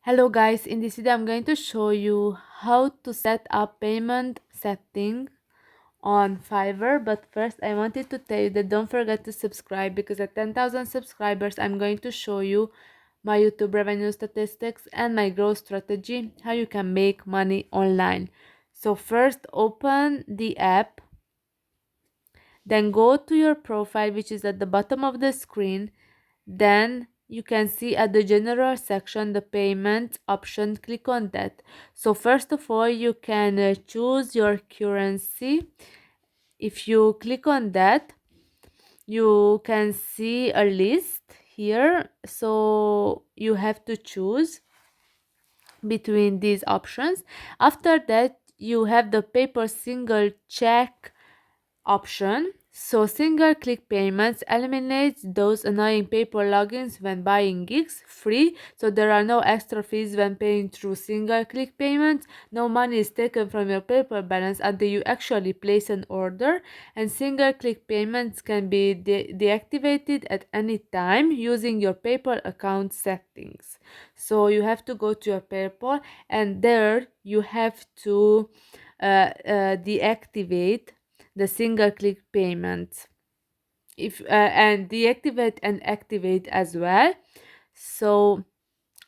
Hello guys, in this video I'm going to show you how to set up payment setting on Fiverr, but first I wanted to tell you that don't forget to subscribe because at 10,000 subscribers I'm going to show you my YouTube revenue statistics and my growth strategy, how you can make money online. So first open the app, then go to your profile, which is at the bottom of the screen. Then you can see at the general section the payment option. Click on that. So first of all, you can choose your currency. If you click on that, you can see a list here. So you have to choose between these options. After that, you have the paper single check option. So single click payments eliminates those annoying paper logins when buying gigs free. So there are no extra fees when paying through single click payments. No money is taken from your paper balance until you actually place an order. And single click payments can be deactivated at any time using your PayPal account settings. So you have to go to your PayPal and there you have to deactivate the single click payments if and deactivate and activate as well. So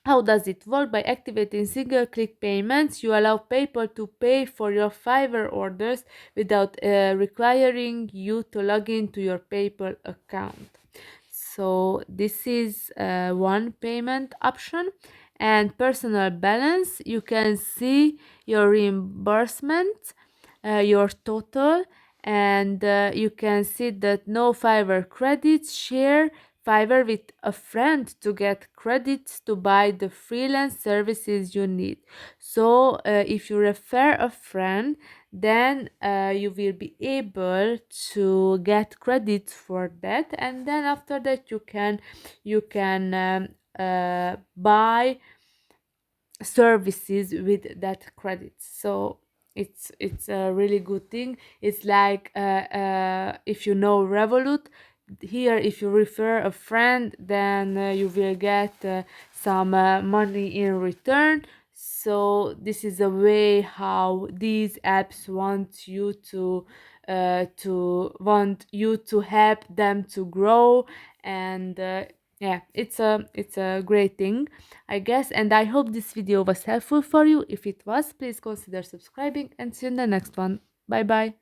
how does it work? By activating single click payments, you allow PayPal to pay for your Fiverr orders without requiring you to log into your PayPal account. So this is one payment option. And personal balance, you can see your reimbursement, your total, and you can see that no Fiverr credits. Share Fiverr with a friend to get credits to buy the freelance services you need. So if you refer a friend, then you will be able to get credits for that, and then after that you can buy services with that credit. So it's a really good thing. It's like if you know Revolut, here if you refer a friend, then you will get some money in return. So this is a way how these apps want you to help them to grow. And yeah, it's a great thing, I guess. And I hope this video was helpful for you. If it was, please consider subscribing and see you in the next one. Bye bye.